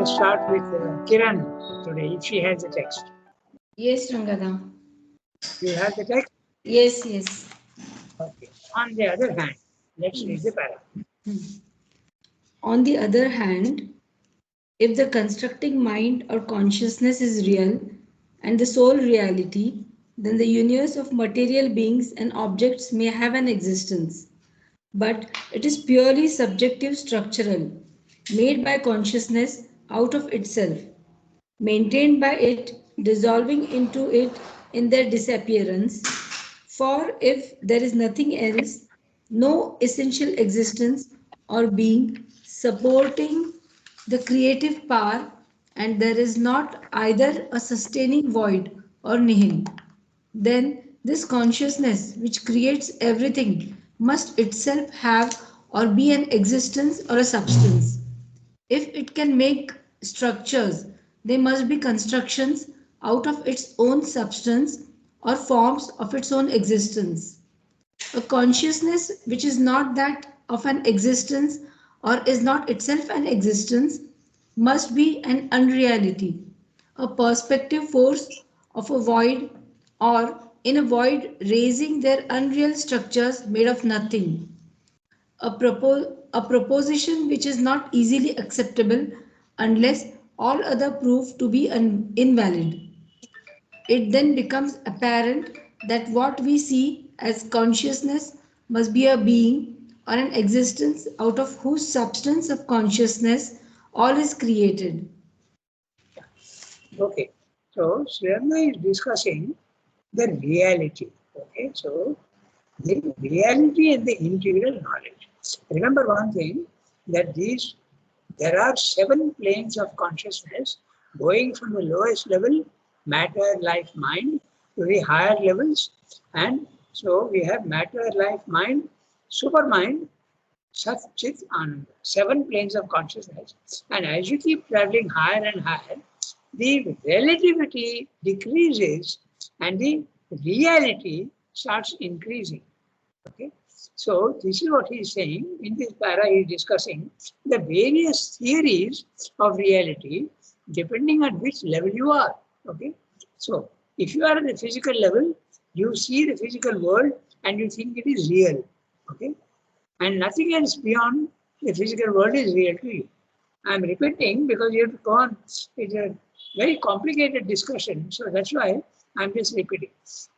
us start with Kiran today, if she has the text. Yes, Rangada. You have the text? Yes, yes. Okay. On the other hand, let's read the paragraph. On the other hand, if the constructing mind or consciousness is real and the sole reality, then the universe of material beings and objects may have an existence. But it is purely subjective structural, made by consciousness out of itself, maintained by it, dissolving into it in their disappearance. For if there is nothing else, no essential existence or being supporting the creative power, and there is not either a sustaining void or nihil, then this consciousness which creates everything must itself have or be an existence or a substance. If it can make structures, they must be constructions out of its own substance or forms of its own existence. A consciousness which is not that of an existence or is not itself an existence must be an unreality, a perspective force of a void, or in a void raising their unreal structures made of nothing. A proposition which is not easily acceptable unless all other prove to be invalid. It then becomes apparent that what we see as consciousness must be a being or an existence out of whose substance of consciousness all is created. Okay. So Swarna is discussing the reality. Okay. So the reality and the integral knowledge. Remember one thing, that there are 7 planes of consciousness going from the lowest level, matter, life, mind, to the higher levels. And so we have matter, life, mind, supermind, Sat, Chit, Ananda. 7 planes of consciousness. And as you keep traveling higher and higher, the relativity decreases and the reality starts increasing. Okay. So this is what he is saying. In this para, he is discussing the various theories of reality depending on which level you are. Okay. So if you are at the physical level, you see the physical world and you think it is real. Okay. And nothing else beyond the physical world is real to you. I am repeating because you have to go on. It's a very complicated discussion. So that's why I'm just repeating.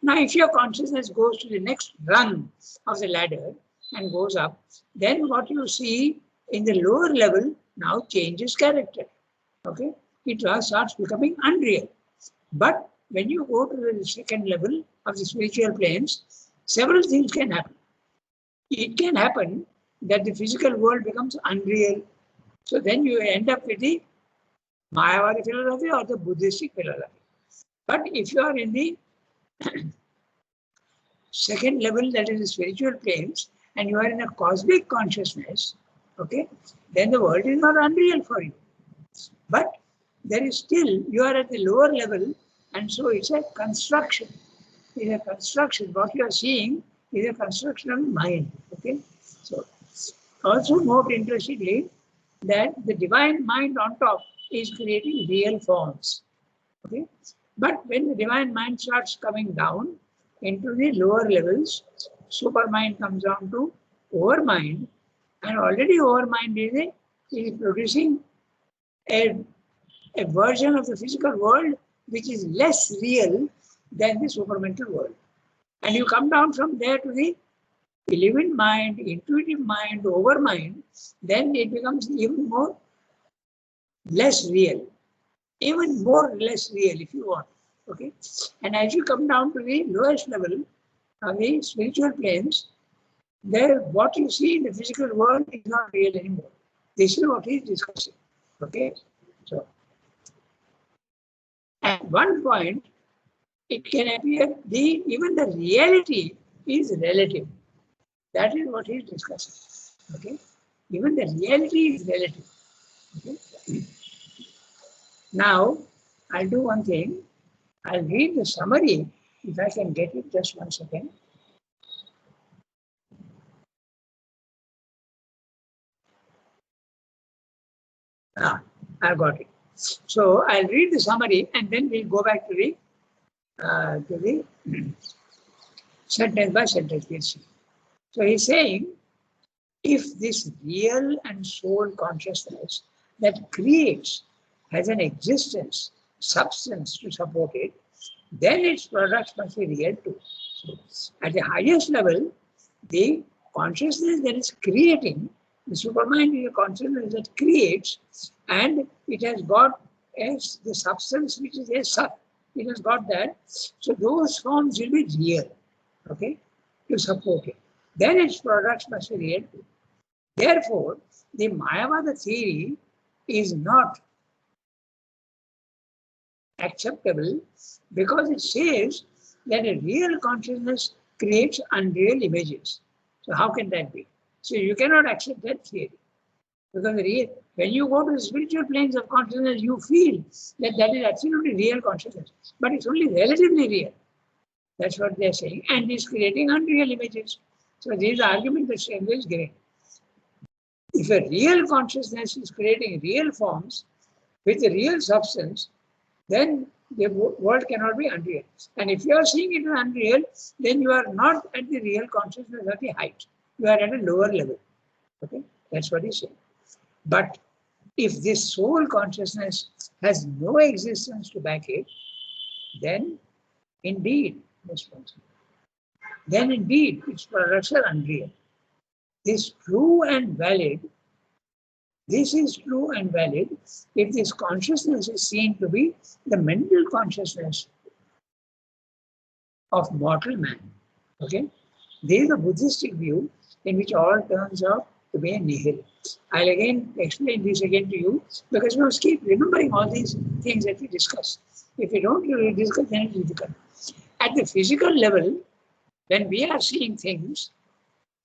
Now, if your consciousness goes to the next rung of the ladder and goes up, then what you see in the lower level now changes character. Okay? It starts becoming unreal. But when you go to the second level of the spiritual planes, several things can happen. It can happen that the physical world becomes unreal. So then you end up with the Mayavadi philosophy or the Buddhistic philosophy. But if you are in the second level, that is the spiritual planes, and you are in a cosmic consciousness, okay, then the world is not unreal for you. But there is still, you are at the lower level, and so it's a construction. It's a construction. What you are seeing is a construction of mind. Okay. So also note interestingly that the divine mind on top is creating real forms. Okay. But when the divine mind starts coming down into the lower levels, supermind comes down to overmind, and already overmind is producing a version of the physical world which is less real than the supramental world. And you come down from there to the illumined mind, intuitive mind, overmind, then it becomes even more less real, even more less real if you want. Okay. And as you come down to the lowest level of the spiritual planes, there what you see in the physical world is not real anymore. This is what he is discussing. Okay. So at one point, it can appear even the reality is relative. That is what he is discussing. Okay. Even the reality is relative. Okay. Now, I'll do one thing. I'll read the summary, if I can get it, just 1 second. I've got it. So I'll read the summary and then we'll go back to the sentence by sentence. So he's saying, if this real and soul consciousness that creates has an existence, substance to support it, then its products must be real too. So at the highest level, the consciousness that is creating, the supermind is a consciousness that creates, and it has got as the substance which is a sub. It has got that. So those forms will be real, okay, to support it. Then its products must be real too. Therefore, the Mayavada theory is not acceptable because it says that a real consciousness creates unreal images. So how can that be? So you cannot accept that theory. Because when you go to the spiritual planes of consciousness, you feel that that is absolutely real consciousness. But it's only relatively real. That's what they're saying. And it's creating unreal images. So this is the argument that Shendra is giving. If a real consciousness is creating real forms with a real substance, then the world cannot be unreal. And if you are seeing it as unreal, then you are not at the real consciousness at the height. You are at a lower level. Okay, that's what he's saying. But if this soul consciousness has no existence to back it, then indeed, its products are unreal. This is true and valid if this consciousness is seen to be the mental consciousness of mortal man. Okay? This is a Buddhistic view in which all turns out to be a nihil. I'll again explain this again to you because we must keep remembering all these things that we discuss. If we don't really discuss, then it's difficult. At the physical level, when we are seeing things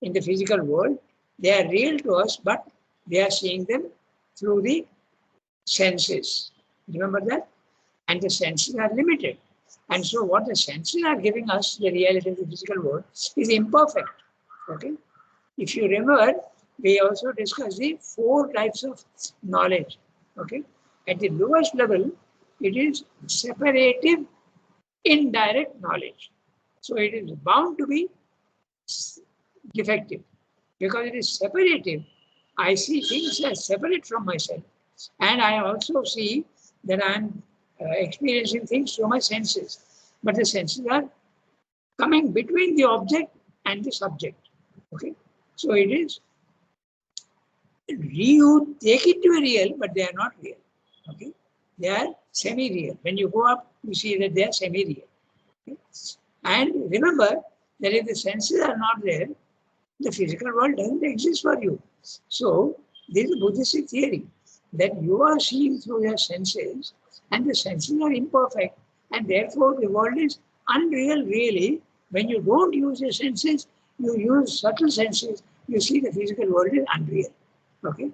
in the physical world, they are real to us, but we are seeing them through the senses. Remember that? And the senses are limited. And so what the senses are giving us, the reality of the physical world, is imperfect. Okay? If you remember, we also discussed the 4 types of knowledge. Okay? At the lowest level, it is separative, indirect knowledge. So it is bound to be defective. Because it is separative, I see things as separate from myself. And I also see that I am experiencing things through my senses. But the senses are coming between the object and the subject. Okay? So it is, you take it to be real, but they are not real. Okay? They are semi-real. When you go up, you see that they are semi-real. Okay? And remember that if the senses are not there, the physical world doesn't exist for you. So there is a Buddhistic theory that you are seeing through your senses and the senses are imperfect and therefore the world is unreal really. When you don't use your senses, you use subtle senses, you see the physical world is unreal. Okay?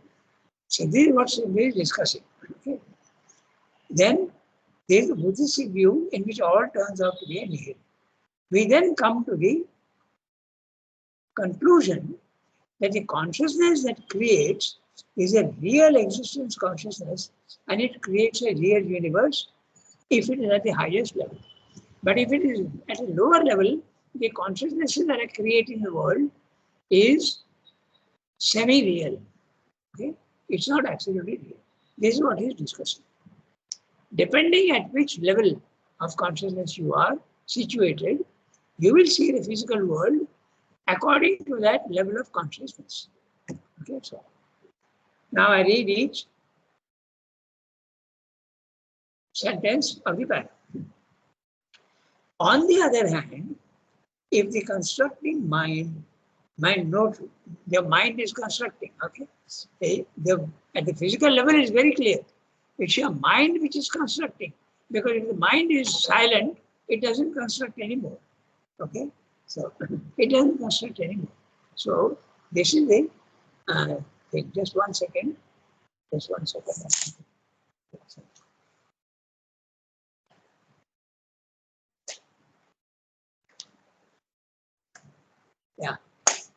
So this is what we are discussing. Okay? Then there is a Buddhistic view in which all turns out to be a nihil. We then come to the conclusion that the consciousness that creates is a real existence consciousness and it creates a real universe if it is at the highest level. But if it is at a lower level, the consciousness that are creating the world is semi-real. Okay? It's not absolutely real. This is what he is discussing. Depending at which level of consciousness you are situated, you will see the physical world according to that level of consciousness. Okay, so now I read each sentence of the paragraph. On the other hand, if the constructing mind note, your mind is constructing, okay? At the physical level is very clear. It's your mind which is constructing. Because if the mind is silent, it doesn't construct anymore. Okay? So it doesn't construct anymore. So this is the thing. Just 1 second. Just 1 second. Yeah.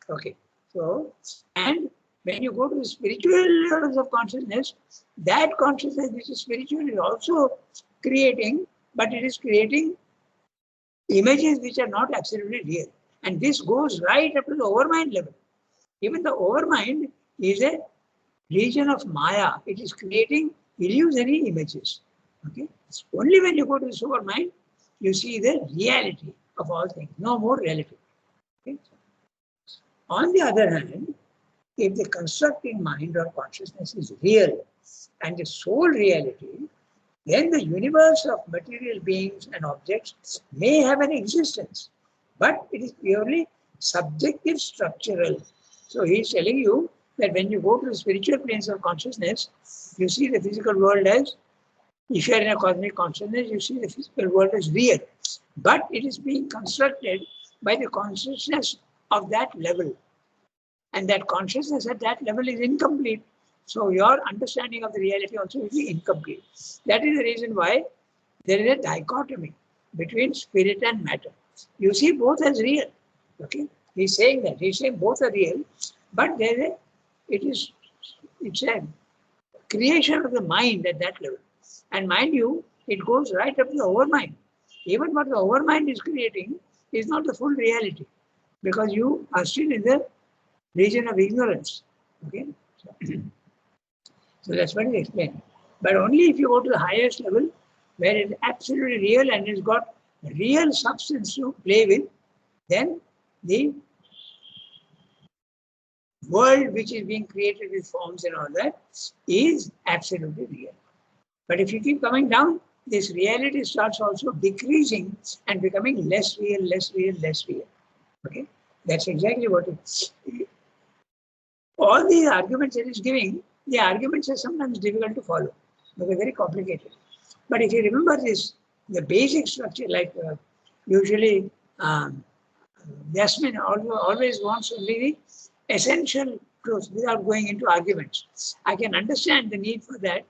Okay. So, and When you go to the spiritual levels of consciousness, that consciousness which is spiritual is also creating, but it is creating images which are not absolutely real. And this goes right up to the overmind level. Even the overmind is a region of Maya. It is creating illusory images. Okay? It's only when you go to the supermind, you see the reality of all things, no more relative. Okay? On the other hand, if the constructing mind or consciousness is real and the sole reality, then the universe of material beings and objects may have an existence, but it is purely subjective structural. So he is telling you that when you go to the spiritual planes of consciousness, you see the physical world as, if you are in a cosmic consciousness, you see the physical world as real, but it is being constructed by the consciousness of that level. And that consciousness at that level is incomplete. So your understanding of the reality also will be incomplete. That is the reason why there is a dichotomy between spirit and matter. You see both as real. Okay? He's saying that. He's saying both are real, but it's a creation of the mind at that level. And mind you, it goes right up to the overmind. Even what the overmind is creating is not the full reality, because you are still in the region of ignorance. Okay? So that's what he explained. But only if you go to the highest level, where it's absolutely real and it's got real substance to play with, then the world which is being created with forms and all that is absolutely real. But if you keep coming down, this reality starts also decreasing and becoming less real, less real, less real. Okay? That's exactly what it is. All these arguments that he's giving, the arguments are sometimes difficult to follow. They're very complicated. But if you remember this, the basic structure, like usually Yasmin always wants only the essential truth without going into arguments. I can understand the need for that,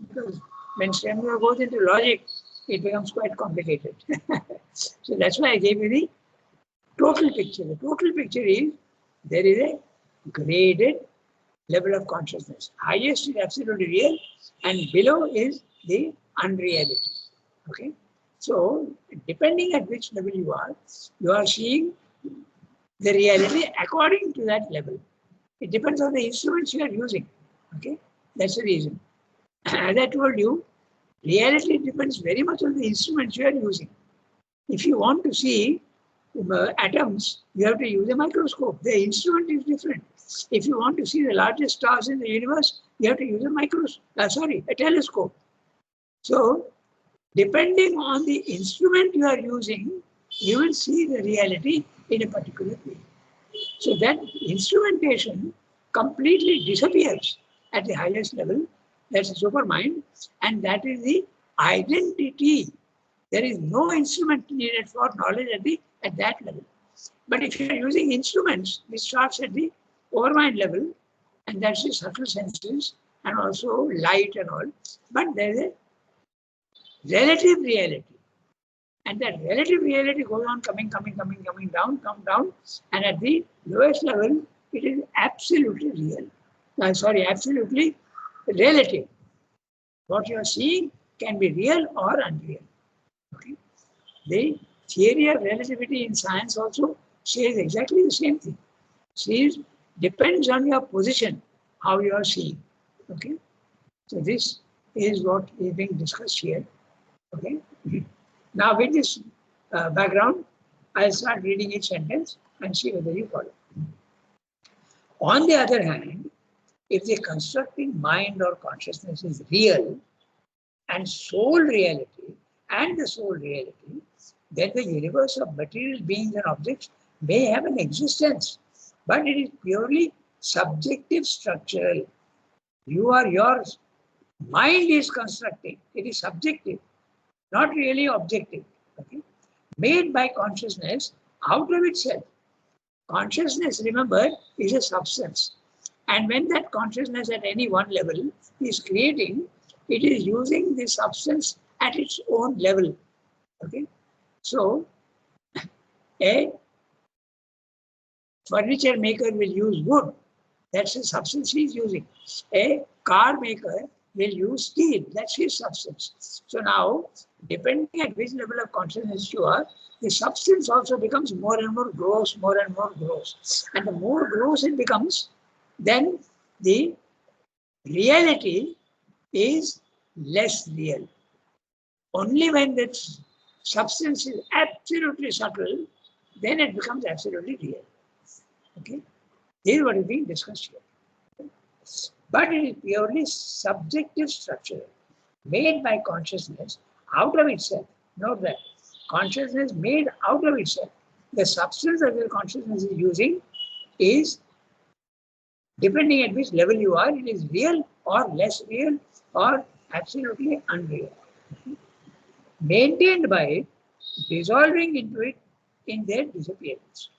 because when Sremura goes into logic, it becomes quite complicated. So that's why I gave you the total picture. The total picture is there is a graded level of consciousness. Highest is absolutely real, and below is the unreality. Okay? So, depending at which level you are seeing the reality according to that level. It depends on the instruments you are using. Okay? That's the reason. As I told you, reality depends very much on the instruments you are using. If you want to see atoms, you have to use a microscope. The instrument is different. If you want to see the largest stars in the universe, you have to use a telescope. So, depending on the instrument you are using, you will see the reality in a particular way. So that instrumentation completely disappears at the highest level. That's the supermind, and that is the identity. There is no instrument needed for knowledge at that level. But if you are using instruments, which starts at the overmind level, and that's the subtle senses and also light and all, but there is a relative reality. And that relative reality goes on coming down, and at the lowest level, it is absolutely real. Absolutely relative. What you are seeing can be real or unreal. Okay? The theory of relativity in science also says exactly the same thing. Says depends on your position, how you are seeing. Okay? So this is what is being discussed here. Okay? Now with this background, I'll start reading each sentence and see whether you follow. On the other hand, if the constructing mind or consciousness is real and sole reality, then the universe of material beings and objects may have an existence, but it is purely subjective structural. You are yours. Mind is constructing. It is subjective, not really objective. Okay? Made by consciousness out of itself. Consciousness, remember, is a substance. And when that consciousness at any one level is creating, it is using the substance at its own level. Okay? So, a furniture maker will use wood. That's the substance he is using. A car maker will use steel. That's his substance. So now, depending at which level of consciousness you are, the substance also becomes more and more gross, more and more gross. And the more gross it becomes, then the reality is less real. Only when that substance is absolutely subtle, then it becomes absolutely real. Okay? This is what is being discussed here. But it is purely subjective structure made by consciousness out of itself. Note that. Consciousness made out of itself. The substance that the consciousness is using is, depending at which level you are, it is real or less real or absolutely unreal. Maintained by it, dissolving into it in their disappearance.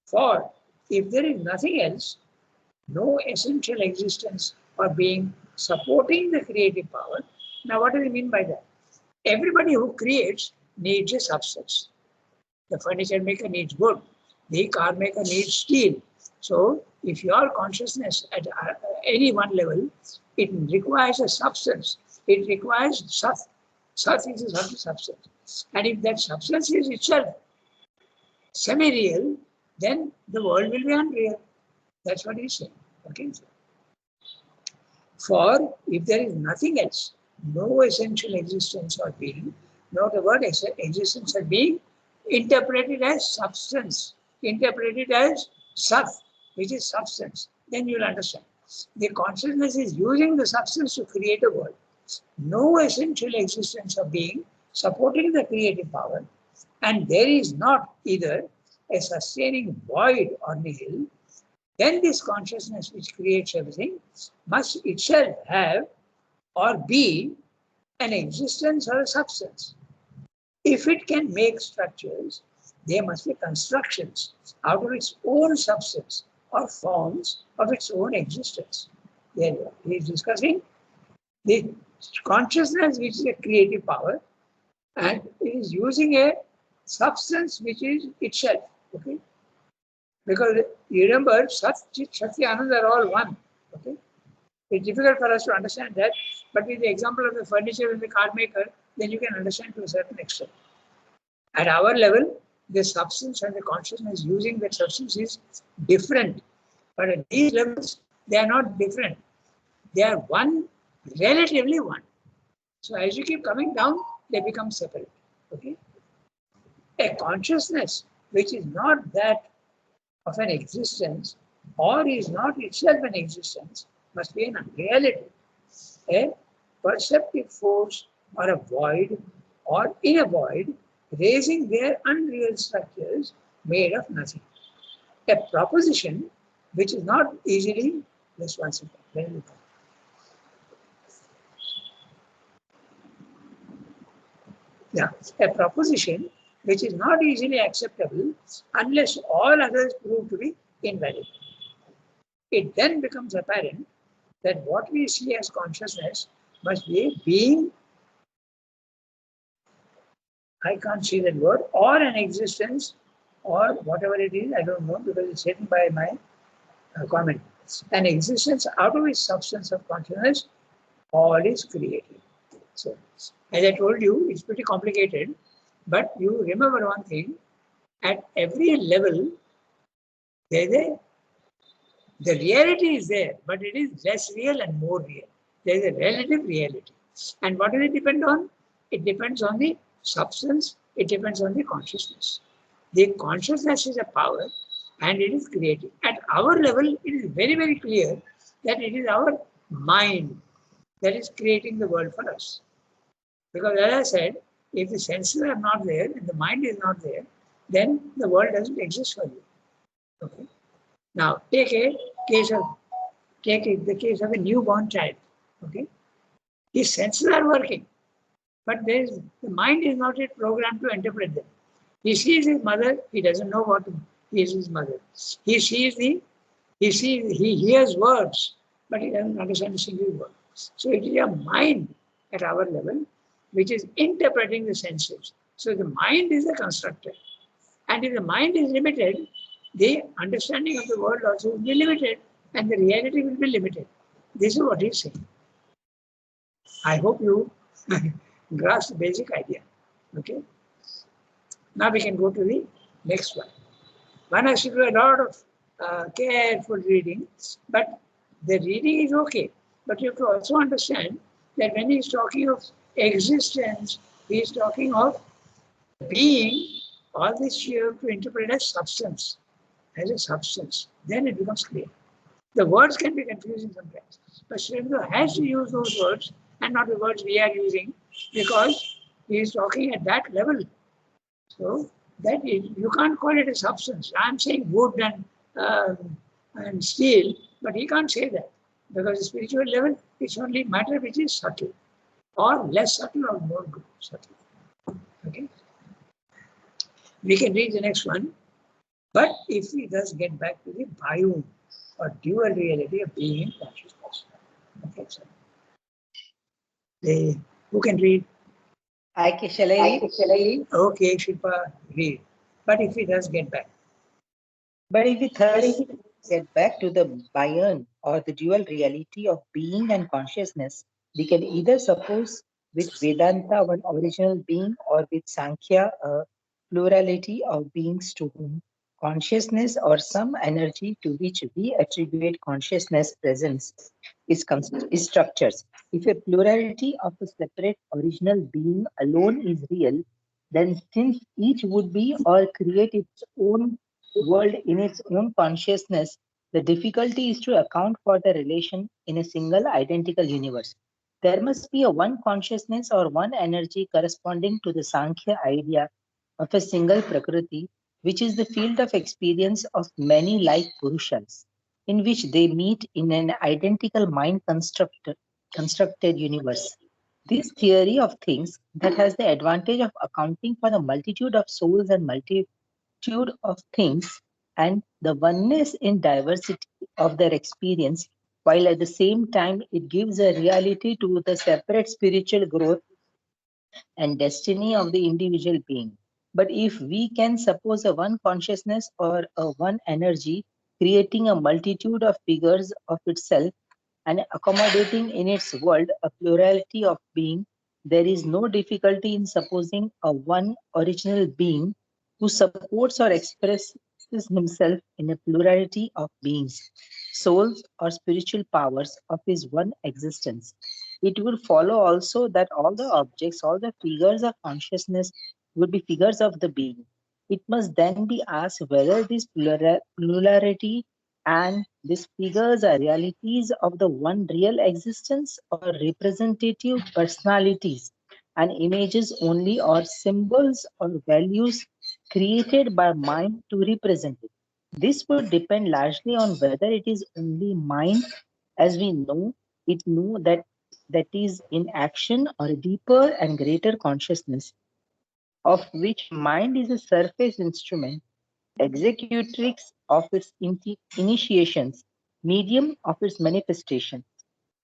For if there is nothing else, no essential existence or being supporting the creative power. Now, what do we mean by that? Everybody who creates needs a substance. The furniture maker needs wood. The car maker needs steel. So, if your consciousness at any one level, it requires a substance. It requires sat. Sat is a substance. And if that substance is itself semi-real, then the world will be unreal. That's what he's saying. Okay. For if there is nothing else, no essential existence or being, note the word existence or being interpreted as substance, interpreted as sat, which is substance, then you'll understand. The consciousness is using the substance to create a world. No essential existence of being supporting the creative power, and there is not either a sustaining void or nihil, then this consciousness which creates everything must itself have or be an existence or a substance. If it can make structures, there must be constructions out of its own substance or forms of its own existence. There you are. He is discussing the consciousness which is a creative power, and it is using a substance which is itself. Okay? Because you remember, Sat, Chit, Shakti, Anand are all one. Okay? It's difficult for us to understand that, but with the example of the furniture and the car maker, then you can understand to a certain extent. At our level, the substance and the consciousness using that substance is different. But at these levels, they are not different. They are one, relatively one. So as you keep coming down, they become separate. Okay? A consciousness which is not that of an existence or is not itself an existence must be an unreality. A perceptive force or a void or in a void raising their unreal structures made of nothing. A proposition which is not easily, just one second, a proposition which is not easily acceptable unless all others prove to be invalid. It then becomes apparent that what we see as consciousness must be a being, I can't see that word, or an existence, or whatever it is, I don't know, because it's hidden by my comment. An existence out of its substance of consciousness, all is created. So, as I told you, it's pretty complicated, but you remember one thing, at every level, the reality is there, but it is less real and more real. There is a relative reality. And what does it depend on? It depends on the substance, it depends on the consciousness. The consciousness is a power and it is creative. At our level, it is very, very clear that it is our mind that is creating the world for us. Because as I said, if the senses are not there and the mind is not there, then the world doesn't exist for you. Okay. Now take the case of a newborn child. Okay. His senses are working, but the mind is not yet programmed to interpret them. He sees his mother, he doesn't know what is his mother. He hears words, but he doesn't understand a single word. So it is a mind at our level which is interpreting the senses. So the mind is the constructor. And if the mind is limited, the understanding of the world also will be limited. and the reality will be limited. This is what he's saying. I hope you grasp the basic idea. Okay. Now we can go to the next one. One has to do a lot of careful reading, but the reading is okay. But you have to also understand that when he's talking of existence, he is talking of being. All this you have to interpret as substance, as a substance. Then it becomes clear. The words can be confusing sometimes, but Srivendra has to use those words and not the words we are using because he is talking at that level. So that is, you can't call it a substance. I'm saying wood and steel, but he can't say that because the spiritual level is only matter which is subtle or less subtle or more subtle. Okay. We can read the next one. But if we thus get back to the biome or dual reality of being in consciousness. Okay, so who can read? Shall I read? Okay, Shilpa, read. But if we thus get back. But if we thus get back to the biome or the dual reality of being and consciousness, we can either suppose with Vedanta one original being or with Sankhya a plurality of beings to whom consciousness or some energy to which we attribute consciousness presence is structures. If a plurality of a separate original being alone is real, then since each would be or create its own world in its own consciousness, the difficulty is to account for the relation in a single identical universe. There must be a one consciousness or one energy corresponding to the Sankhya idea of a single Prakriti, which is the field of experience of many like Purushas, in which they meet in an identical mind constructed universe. This theory of things that has the advantage of accounting for the multitude of souls and multitude of things and the oneness in diversity of their experience, while at the same time it gives a reality to the separate spiritual growth and destiny of the individual being. But if we can suppose a one consciousness or a one energy creating a multitude of figures of itself and accommodating in its world a plurality of being, there is no difficulty in supposing a one original being who supports or expresses himself in a plurality of beings, souls or spiritual powers of his one existence. It would follow also that all the objects, all the figures of consciousness would be figures of the being. It must then be asked whether this plurality and these figures are realities of the one real existence or representative personalities and images only or symbols or values created by mind to represent it. This would depend largely on whether it is only mind as we know it that is in action or a deeper and greater consciousness of which mind is a surface instrument, executrix of its initiations, medium of its manifestation.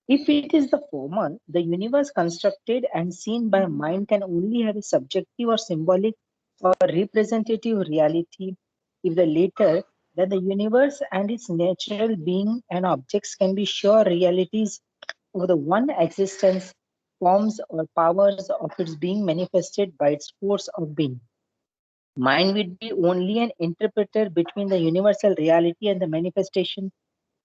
If it is the former, the universe constructed and seen by mind can only have a subjective or symbolic or representative reality. If the latter, then the universe and its natural being and objects can be sure realities of the one existence, forms or powers of its being manifested by its force of being. Mind would be only an interpreter between the universal reality and the manifestation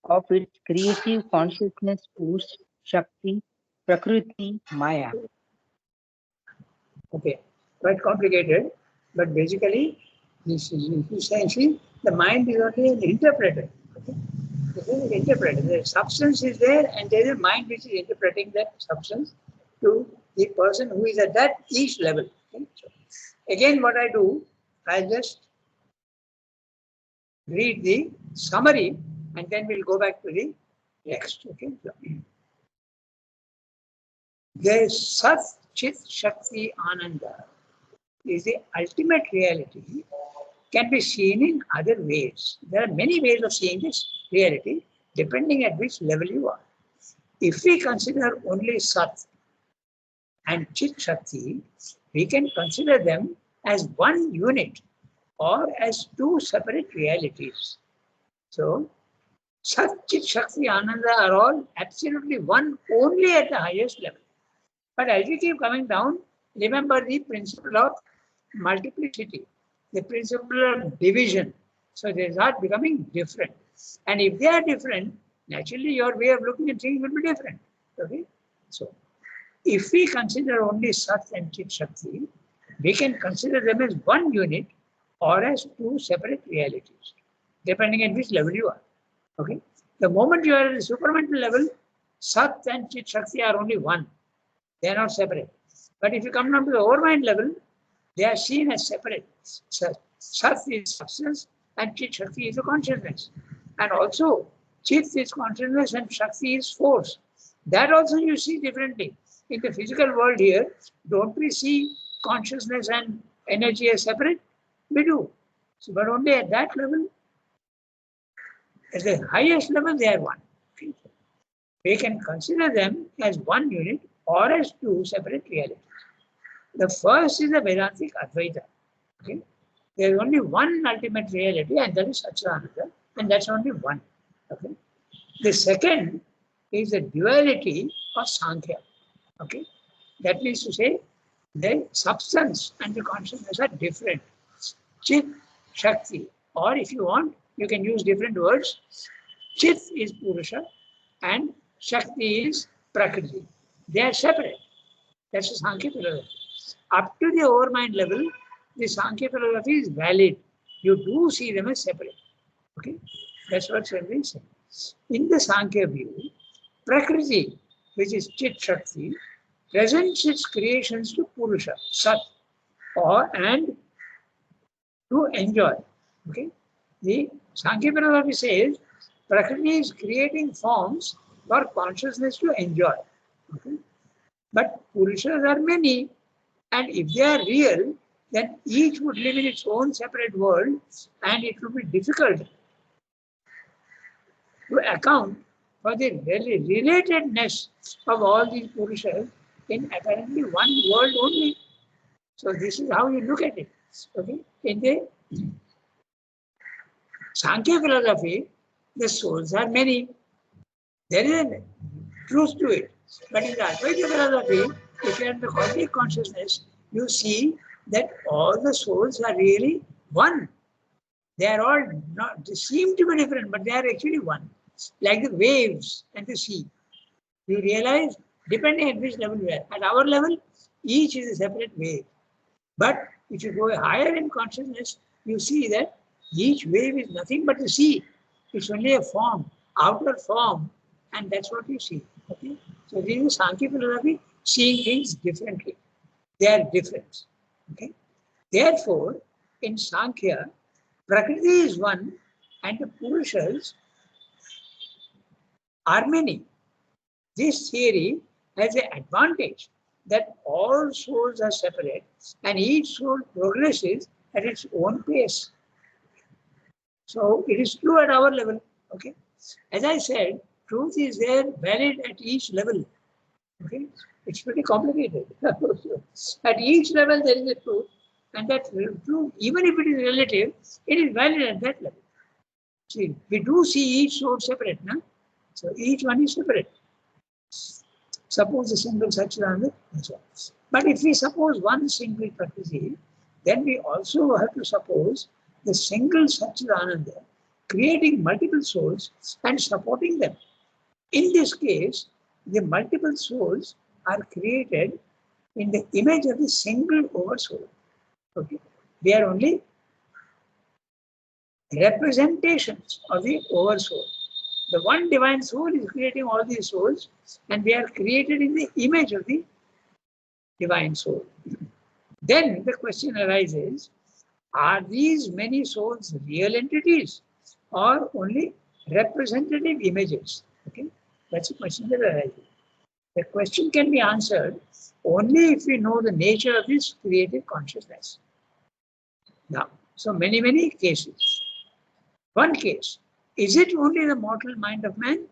of its creative consciousness force, Shakti, Prakriti, Maya. Okay, quite complicated, but basically, he's saying, see, the mind is only an interpreter. Okay? It is an interpreter. The substance is there, and there is a mind which is interpreting that substance to the person who is at that each level. Okay? So, again, what I do, I just read the summary, and then we'll go back to the text. Okay. So, there is Sat Chit Shakti Ananda is the ultimate reality, can be seen in other ways. There are many ways of seeing this reality, depending at which level you are. If we consider only Sat and Chit Shakti, we can consider them as one unit or as two separate realities. So, Sat, Chit, Shakti, Ananda are all absolutely one only at the highest level. But as we keep coming down, remember the principle of multiplicity, the principle of division. So they start becoming different. And if they are different, naturally your way of looking at things will be different. Okay? So if we consider only Sat and Chit Shakti, we can consider them as one unit or as two separate realities, depending at which level you are. Okay? The moment you are at the supramental level, Sat and Chit Shakti are only one. They are not separate. But if you come down to the overmind level, they are seen as separate. Sat is substance and Chit Shakti is the consciousness. And also, Chit is consciousness and Shakti is force. That also you see differently. In the physical world here, don't we see consciousness and energy as separate? We do. So, but only at that level, at the highest level, they are one. We can consider them as one unit or as two separate realities. The first is the Vedantic Advaita. Okay? There is only one ultimate reality, and that is Satchidananda, and that's only one. Okay? The second is the duality of Sankhya. Okay? That means to say, the substance and the consciousness are different. Chit, Shakti, or if you want, you can use different words. Chit is Purusha, and Shakti is Prakriti. They are separate. That's the Sankhya philosophy. Up to the overmind level, the Sankhya philosophy is valid. You do see them as separate. Okay? That's what Swami is saying. In the Sankhya view, Prakriti, which is Chit Shakti, presents its creations to Purusha, Sat, and to enjoy. Okay? The Sankhya philosophy says Prakriti is creating forms for consciousness to enjoy. Okay? But Purushas are many, and if they are real, then each would live in its own separate world, and it would be difficult to account for the relatedness of all these Purushas in apparently one world only. So this is how you look at it. Okay? In the Sankhya philosophy, the souls are many. There is a truth to it. But in the Advaita philosophy, if you are in the cosmic consciousness, you see that all the souls are really one. They are all not, they seem to be different, but they are actually one. Like the waves and the sea. You realize, depending at which level you are. At our level, each is a separate wave. But if you go higher in consciousness, you see that each wave is nothing but the sea. It's only a form, outer form, and that's what you see. Okay? So this is Sankhya philosophy, seeing things differently. They are different. Okay? Therefore, in Sankhya, Prakriti is one and the Purushas are many. This theory has an advantage that all souls are separate and each soul progresses at its own pace. So it is true at our level. Okay? As I said, truth is there, valid at each level. Okay? It's pretty complicated. At each level there is a truth, and that truth, even if it is relative, it is valid at that level. See, we do see each soul separate, no? So each one is separate. Suppose a single Satchidananda, that's all. But if we suppose one single Prakriti, then we also have to suppose the single Satchidananda creating multiple souls and supporting them. In this case, the multiple souls are created in the image of the single oversoul. Okay? They are only representations of the oversoul. The one divine soul is creating all these souls, and they are created in the image of the divine soul. Then the question arises, are these many souls real entities or only representative images? Okay? That's a question that arises. The question can be answered only if we know the nature of this creative consciousness. Now, so many cases. One case, is it only the mortal mind of man?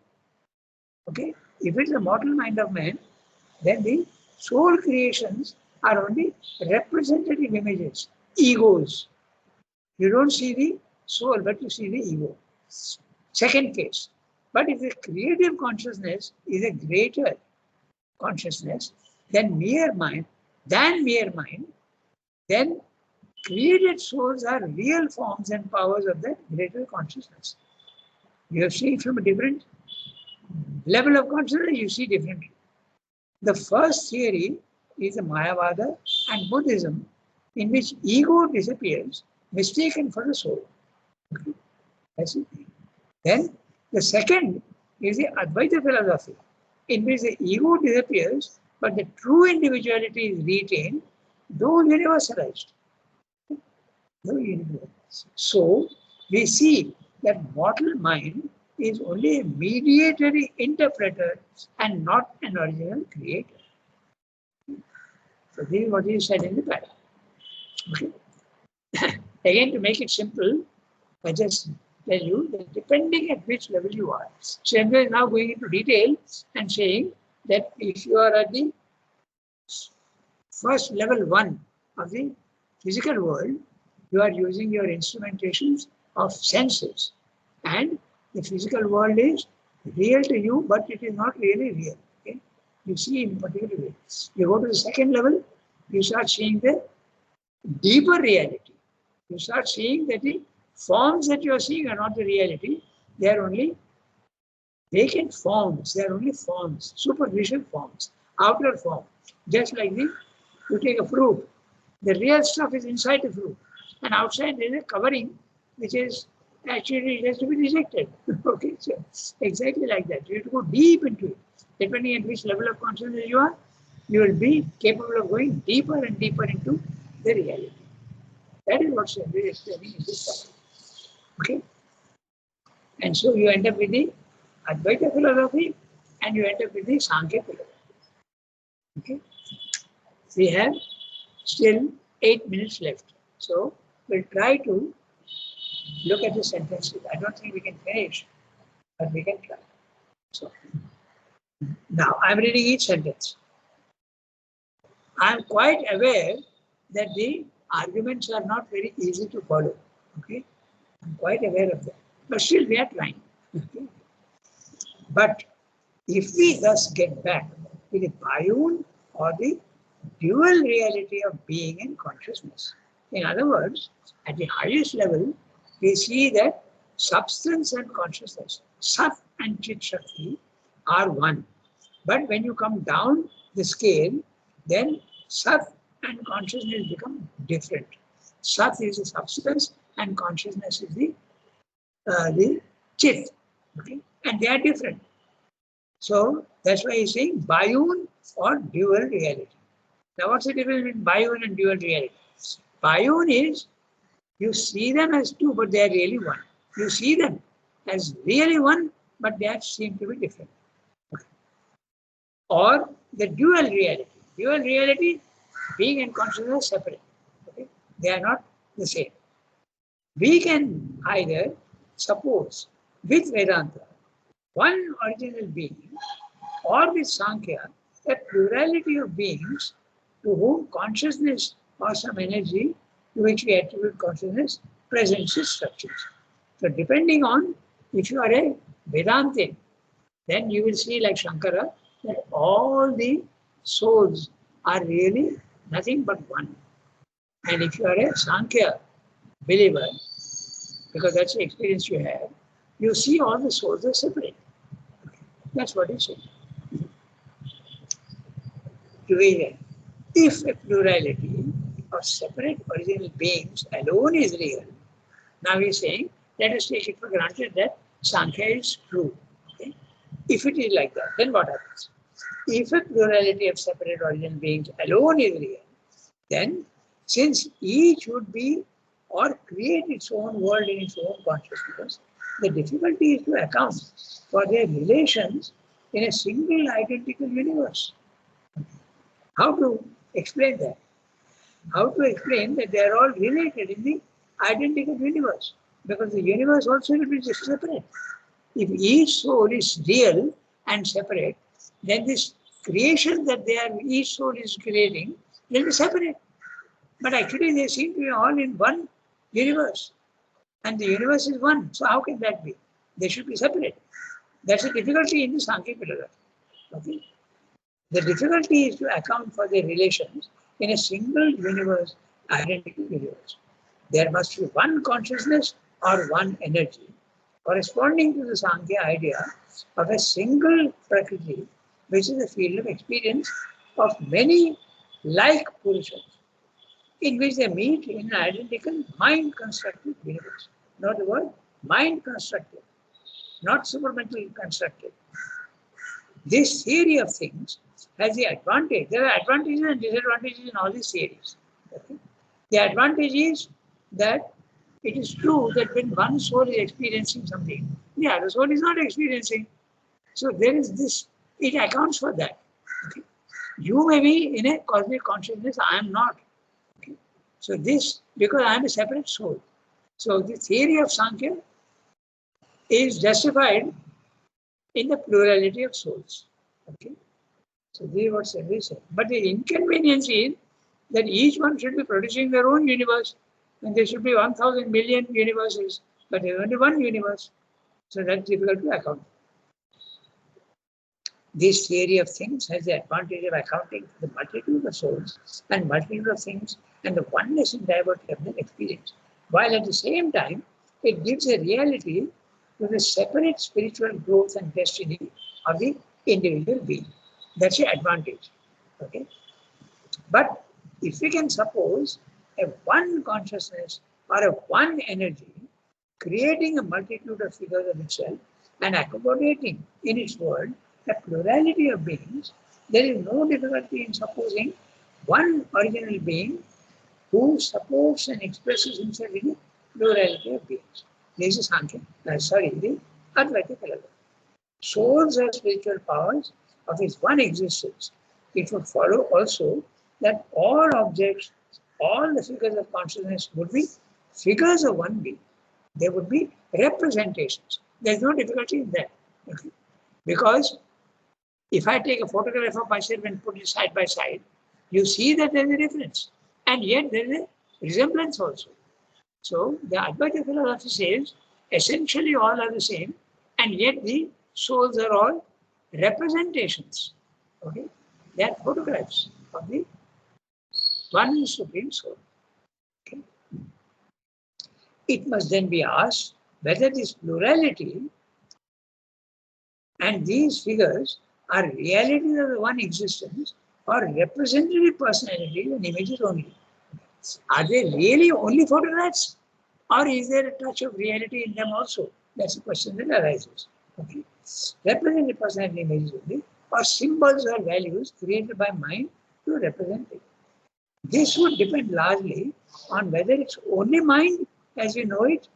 Okay, if it's the mortal mind of man, then the soul creations are only representative images, egos. You don't see the soul, but you see the ego. Second case, But if the creative consciousness is a greater consciousness than mere mind, then created souls are real forms and powers of that greater consciousness. You have seen from a different level of consciousness, you see differently. The first theory is the Mayavada and Buddhism, in which ego disappears, mistaken for the soul. Okay? That's it. Then the second is the Advaita philosophy, in which the ego disappears, but the true individuality is retained, though universalized. So we see that mortal mind is only a mediatory interpreter and not an original creator. So this is what is said in the paragraph. Okay. Again, to make it simple, I just tell you that depending at which level you are. So I'm now going into detail and saying that if you are at the first level 1 of the physical world, you are using your instrumentations of senses, and the physical world is real to you, but it is not really real. Okay? You see in particular way. You go to the second level, you start seeing the deeper reality. You start seeing that the forms that you are seeing are not the reality. They are only vacant forms. They are only forms, superficial forms, outer form. Just like you take a fruit. The real stuff is inside the fruit. And outside there is a covering which is actually it has to be rejected. Okay, so exactly like that. You have to go deep into it. Depending on which level of consciousness you are, you will be capable of going deeper and deeper into the reality. That is what Sandri is explaining in this topic. Okay? And so you end up with the Advaita philosophy and you end up with the Sankhya philosophy. Okay? We have still 8 minutes left. So we'll try to look at the sentences. I don't think we can finish, but we can try. So now I'm reading each sentence. I'm quite aware that the arguments are not very easy to follow. Okay? I'm quite aware of that. But still we are trying. Okay? But if we thus get back to the Bayun or the dual reality of being and consciousness. In other words, at the highest level, we see that substance and consciousness, Sat and Chit Shakti, are one. But when you come down the scale, then Sat and consciousness become different. Sat is the substance and consciousness is the Chit. Okay? And they are different. So that's why he's saying Bayun or dual reality. Now what's the difference between Bayun and dual reality? Bayun is you see them as two, but they are really one. You see them as really one, but they seem to be different. Okay. Or the dual reality. Dual reality, being and consciousness are separate. Okay. They are not the same. We can either suppose with Vedanta one original being or with Sankhya a plurality of beings to whom consciousness or some energy to which we attribute consciousness presents its structures. So depending on if you are a Vedantin, then you will see like Shankara that all the souls are really nothing but one. And if you are a Sankhya believer, because that's the experience you have, you see all the souls are separate. That's what he's saying. If a plurality of separate original beings alone is real, now he's saying, let us take it for granted that Sankhya is true. Okay? If it is like that, then what happens? If a plurality of separate original beings alone is real, then since each would be or create its own world in its own consciousness, the difficulty is to account for their relations in a single identical universe. How to explain that? How to explain that they are all related in the identical universe? Because the universe also will be just separate. If each soul is real and separate, then this creation that each soul is creating will be separate. But actually they seem to be all in one universe. And the universe is one. So how can that be? They should be separate. That's a difficulty in the Sankhya philosophy. Okay? The difficulty is to account for the relations in a single universe, identical universe. There must be one consciousness or one energy corresponding to the Sankhya idea of a single Prakriti, which is the field of experience of many like Purushas, in which they meet in an identical mind-constructed universe. Note the word mind-constructed, not supermental constructed. This theory of things has the advantage. There are advantages and disadvantages in all these theories. Okay? The advantage is that it is true that when one soul is experiencing something, the other soul is not experiencing. So there is this, it accounts for that. Okay? You may be in a cosmic consciousness, I am not. Okay? So this, because I am a separate soul. So the theory of Sankhya is justified in the plurality of souls. Okay? So this is what Sankhya said. But the inconvenience is that each one should be producing their own universe. And there should be 1,000 million universes, but there is only one universe. So that's difficult to account. This theory of things has the advantage of accounting for the multitude of souls and multitude of things and the oneness and diversity of their experience, while at the same time it gives a reality to the separate spiritual growth and destiny of the individual being. That's the advantage. Okay? But if we can suppose a one consciousness or a one energy creating a multitude of figures of itself and accommodating in its world a plurality of beings, there is no difficulty in supposing one original being who supports and expresses himself in a plurality of beings. This is Sankhya, the Advaita philosophy. Souls are spiritual powers of his one existence. It would follow also that all objects, all the figures of consciousness would be figures of one being. They would be representations. There's no difficulty in that. Okay? Because if I take a photograph of myself and put it side by side, you see that there is a difference. And yet there is a resemblance also. So the Advaita philosophy says essentially all are the same, and yet the souls are all representations. Okay? They are photographs of the one Supreme Soul. Okay? It must then be asked whether this plurality and these figures are realities of the one existence or representative personalities and images only. Are they really only photographs, or is there a touch of reality in them also? That's the question that arises. Okay? Representative personality images only, or symbols or values created by mind to represent it. This would depend largely on whether it's only mind as we know it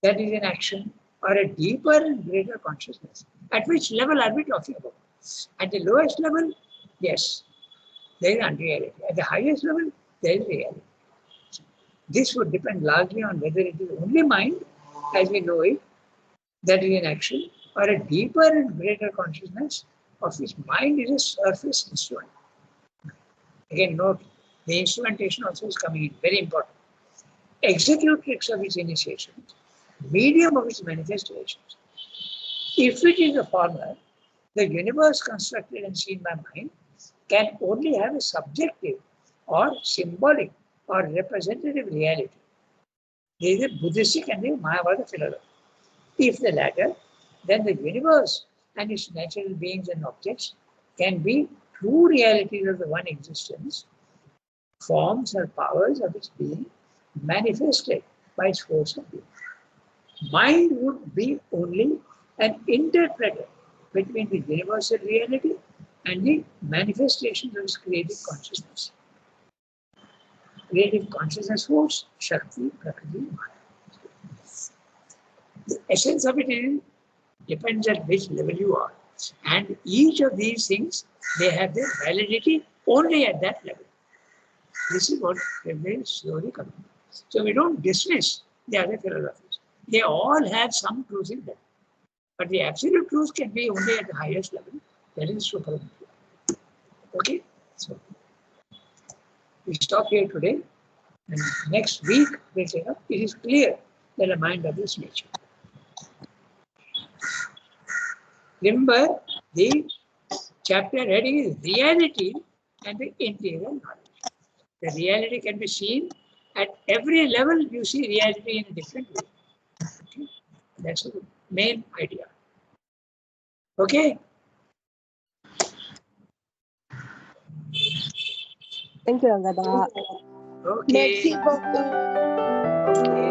that is in action, or a deeper and greater consciousness. At which level are we talking about? At the lowest level, yes, there is unreality. At the highest level, there is reality. This would depend largely on whether it is only mind, as we know it, that is in action, or a deeper and greater consciousness of which mind is a surface instrument. Again, note, the instrumentation also is coming in, very important. Executrix of its initiation, medium of its manifestations. If it is the former, the universe constructed and seen by mind can only have a subjective or symbolic or representative reality. There is a Buddhistic and a Mayavada philosophy. If the latter, then the universe and its natural beings and objects can be true realities of the one existence, forms or powers of its being manifested by its force of being. Mind would be only an interpreter between the universal reality and the manifestations of its creative consciousness. Creative consciousness force, Shakti, Prakriti, Maya. The essence of it is, depends at which level you are. And each of these things, they have their validity only at that level. This is what we're slowly coming. So we don't dismiss the other philosophies. They all have some truth in them. But the absolute truth can be only at the highest level. That is supreme. Okay? So we stop here today. And next week we'll take up. It is clear that the mind of this nature. Remember, the chapter heading is reality and the integral knowledge. The reality can be seen at every level. You see reality in a different way. Okay? That's the main idea. Okay? Thank you, Rangada. Okay. Merci beaucoup. Okay.